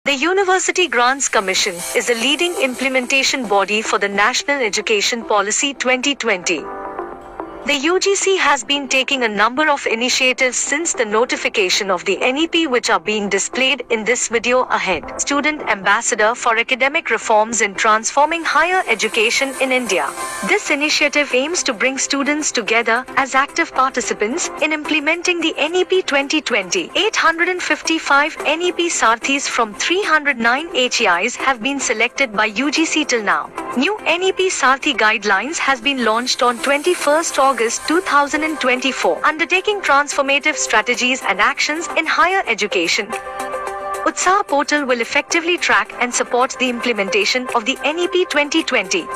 The University Grants Commission is a leading implementation body for the National Education Policy 2020. The UGC has been taking a number of initiatives since the notification of the NEP, which are being displayed in this video ahead. Student Ambassador for Academic Reforms in Transforming Higher Education in India. This initiative aims to bring students together as active participants in implementing the NEP 2020. 855 NEP Sarthis from 309 HEIs have been selected by UGC till now. New NEP Sarthi guidelines has been launched on 21st August 2024, undertaking transformative strategies and actions in higher education. Utsaah portal will effectively track and support the implementation of the NEP 2020.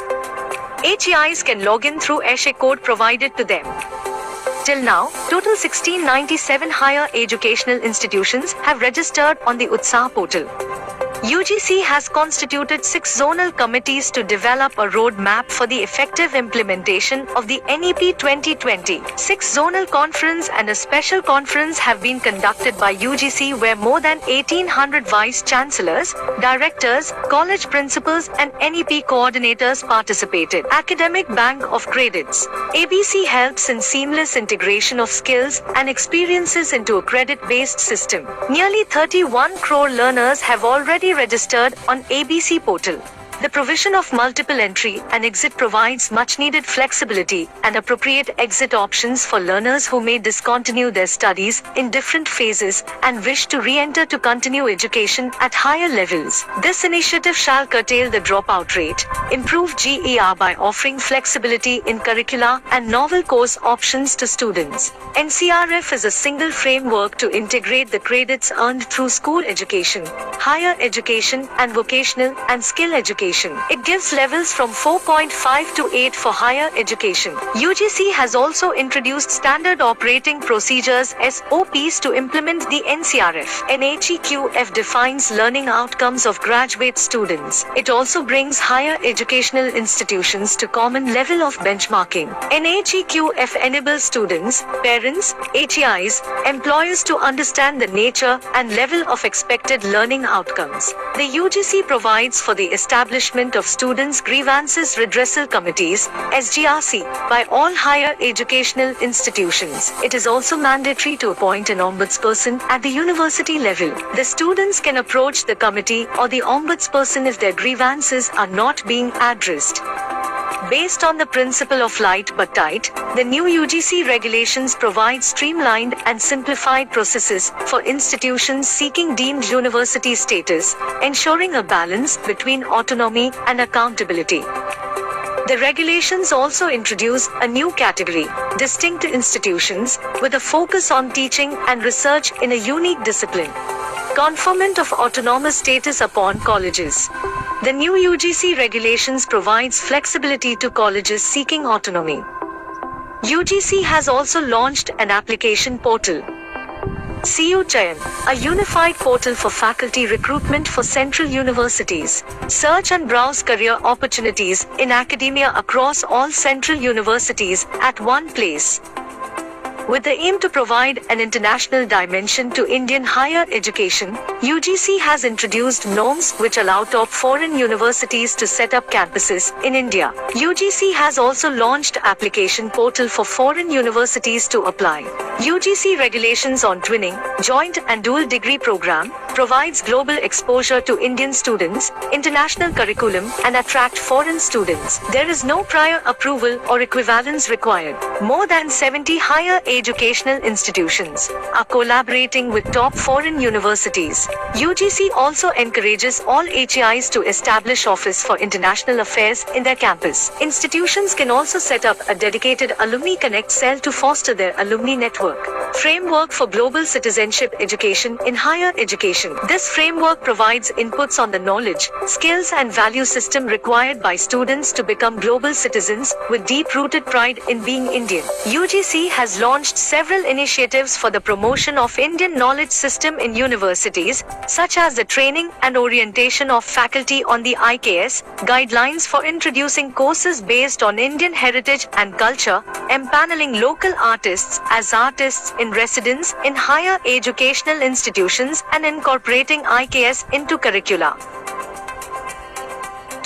HEIs can log in through ESHE code provided to them. Till now, total 1697 higher educational institutions have registered on the Utsaah portal. UGC has constituted 6 zonal committees to develop a roadmap for the effective implementation of the NEP 2020. 6 zonal conference and a special conference have been conducted by UGC, where more than 1800 vice chancellors, directors, college principals and NEP coordinators participated. Academic Bank of Credits. ABC helps in seamless integration of skills and experiences into a credit-based system. Nearly 31 crore learners have already registered on ABC portal. The provision of multiple entry and exit provides much needed flexibility and appropriate exit options for learners who may discontinue their studies in different phases and wish to re-enter to continue education at higher levels. This initiative shall curtail the dropout rate, improve GER by offering flexibility in curricula and novel course options to students. NCRF is a single framework to integrate the credits earned through school education, higher education and vocational and skill education. It gives levels from 4.5 to 8 for higher education. UGC has also introduced standard operating procedures (SOPs) to implement the NCRF. NAEQF defines learning outcomes of graduate students. It also brings higher educational institutions to common level of benchmarking. NAEQF enables students, parents, HEIs, employers to understand the nature and level of expected learning outcomes. The UGC provides for the establishment of Students' Grievances Redressal Committees (SGRC) by all higher educational institutions. It is also mandatory to appoint an ombudsperson at the university level. The students can approach the committee or the ombudsperson if their grievances are not being addressed. Based on the principle of light but tight, the new UGC regulations provide streamlined and simplified processes for institutions seeking deemed university status, ensuring a balance between autonomy and accountability. The regulations also introduce a new category, distinct institutions, with a focus on teaching and research in a unique discipline. Conferment of autonomous status upon colleges. The new UGC regulations provides flexibility to colleges seeking autonomy. UGC has also launched an application portal, CU Chayan, a unified portal for faculty recruitment for central universities. Search and browse career opportunities in academia across all central universities at one place. With the aim to provide an international dimension to Indian higher education, UGC has introduced norms which allow top foreign universities to set up campuses in India. UGC has also launched application portal for foreign universities to apply. UGC regulations on twinning, joint and dual degree program, provides global exposure to Indian students, international curriculum and attract foreign students. There is no prior approval or equivalence required. More than 70 higher educational institutions are collaborating with top foreign universities. UGC also encourages all HEIs to establish Office for International Affairs in their campus. Institutions can also set up a dedicated Alumni Connect cell to foster their alumni network. Framework for Global Citizenship Education in Higher Education. This framework provides inputs on the knowledge, skills and value system required by students to become global citizens with deep-rooted pride in being Indian. UGC has launched several initiatives for the promotion of Indian knowledge system in universities, such as the training and orientation of faculty on the IKS, guidelines for introducing courses based on Indian heritage and culture, empaneling local artists as artists in residence in higher educational institutions and incorporating IKS into curricula.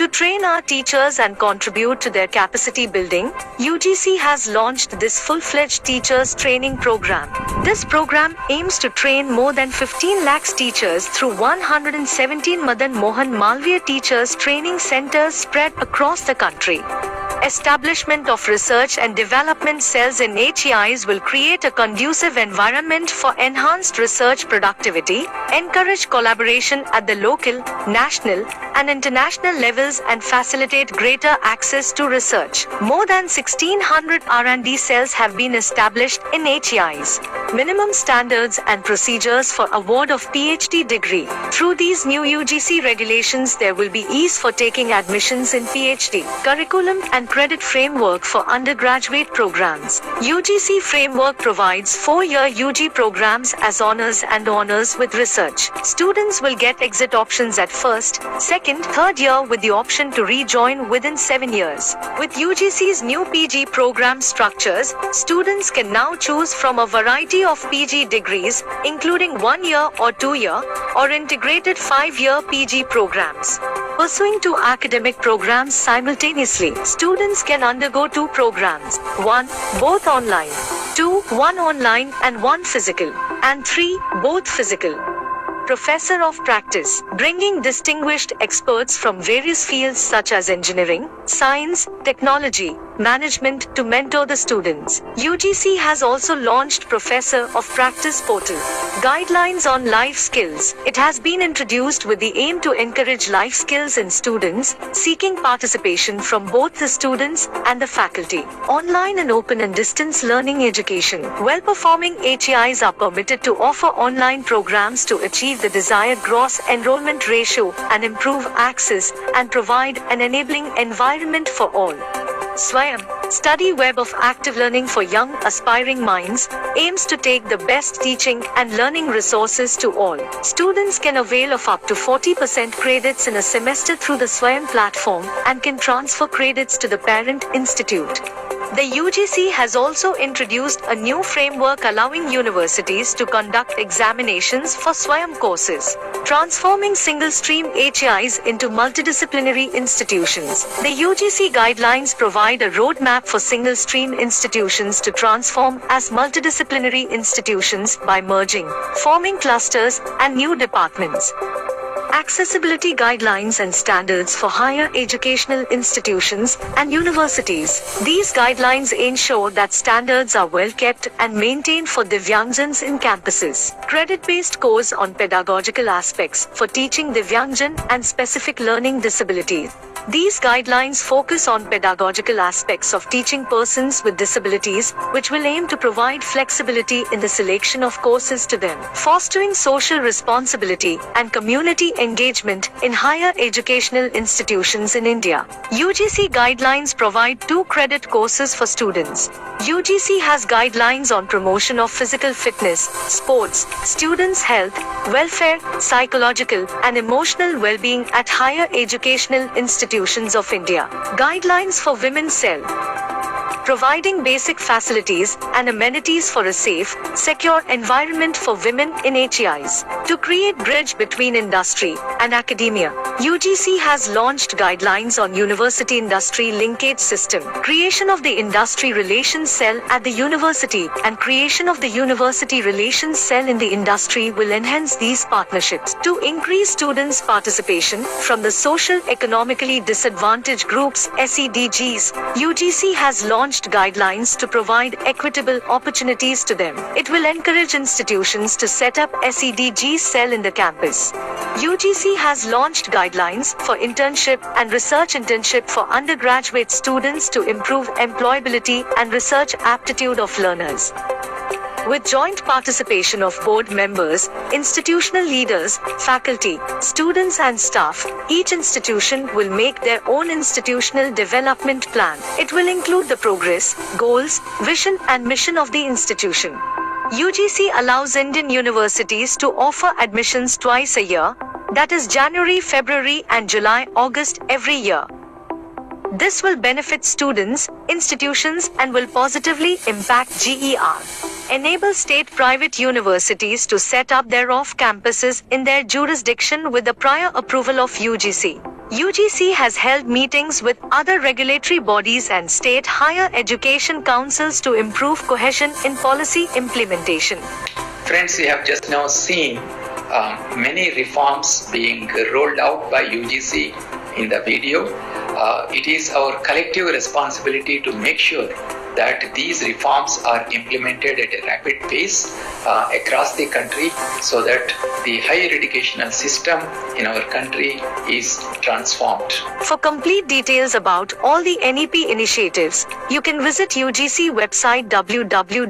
To train our teachers and contribute to their capacity building, UGC has launched this full-fledged teachers training program. This program aims to train more than 15 lakhs teachers through 117 Madan Mohan Malviya teachers training centers spread across the country. Establishment of research and development cells in HEIs will create a conducive environment for enhanced research productivity, encourage collaboration at the local, national, and international levels and facilitate greater access to research. More than 1600 R&D cells have been established in HEIs. Minimum standards and procedures for award of PhD degree. Through these new UGC regulations, there will be ease for taking admissions in PhD. Curriculum and credit framework for undergraduate programs. UGC framework provides 4-year UG programs as honors and honors with research. Students will get exit options at first, second, third year with the option to rejoin within 7 years. With UGC's new PG program structures, students can now choose from a variety of PG degrees, including 1-year or 2-year, or integrated 5-year PG programs. Pursuing 2 academic programs simultaneously, students can undergo 2 programs, 1, both online, 2, 1 online and 1 physical, and 3, both physical. Professor of Practice, bringing distinguished experts from various fields such as engineering, science, technology, management to mentor the students. UGC has also launched Professor of Practice portal. Guidelines on life skills. It has been introduced with the aim to encourage life skills in students, seeking participation from both the students and the faculty. Online and open and distance learning education. Well-performing HEIs are permitted to offer online programs to achieve the desired gross enrollment ratio and improve access and provide an enabling environment for all. Swayam, study web of active learning for young aspiring minds, aims to take the best teaching and learning resources to all. Students can avail of up to 40% credits in a semester through the Swayam platform and can transfer credits to the parent institute. The UGC has also introduced a new framework allowing universities to conduct examinations for Swayam courses, transforming single-stream HEIs into multidisciplinary institutions. The UGC guidelines provide a roadmap for single-stream institutions to transform as multidisciplinary institutions by merging, forming clusters, and new departments. Accessibility guidelines and standards for higher educational institutions and universities. These guidelines ensure that standards are well kept and maintained for Divyangjans in campuses. Credit-based course on pedagogical aspects for teaching Divyangjan and specific learning disabilities. These guidelines focus on pedagogical aspects of teaching persons with disabilities, which will aim to provide flexibility in the selection of courses to them. Fostering social responsibility and community engagement in higher educational institutions in India. UGC guidelines provide 2 credit courses for students. UGC has guidelines on promotion of physical fitness, sports, students' health, welfare, psychological and emotional well-being at higher educational institutions of India. Guidelines for women's cell. Providing basic facilities and amenities for a safe, secure environment for women in HEIs. To create bridge between industry and academia, UGC has launched guidelines on university industry linkage system, creation of the industry relations cell at the university, and creation of the university relations cell in the industry will enhance these partnerships. To increase students' participation from the social economically disadvantaged groups (SEDGs), UGC has launched guidelines to provide equitable opportunities to them. It will encourage institutions to set up SEDG cell in the campus. UGC has launched guidelines for internship and research internship for undergraduate students to improve employability and research aptitude of learners. With joint participation of board members, institutional leaders, faculty, students and staff, each institution will make their own institutional development plan. It will include the progress, goals, vision and mission of the institution. UGC allows Indian universities to offer admissions twice a year, that is January, February and July, August every year. This will benefit students, institutions and will positively impact GER. enable state-private universities to set up their off-campuses in their jurisdiction with the prior approval of UGC. UGC has held meetings with other regulatory bodies and state higher education councils to improve cohesion in policy implementation. Friends, we have just now seen many reforms being rolled out by UGC in the video. It is our collective responsibility to make sure that these reforms are implemented at a rapid pace across the country so that the higher educational system in our country is transformed. For complete details about all the NEP initiatives, you can visit UGC website www.ugc.gov.in.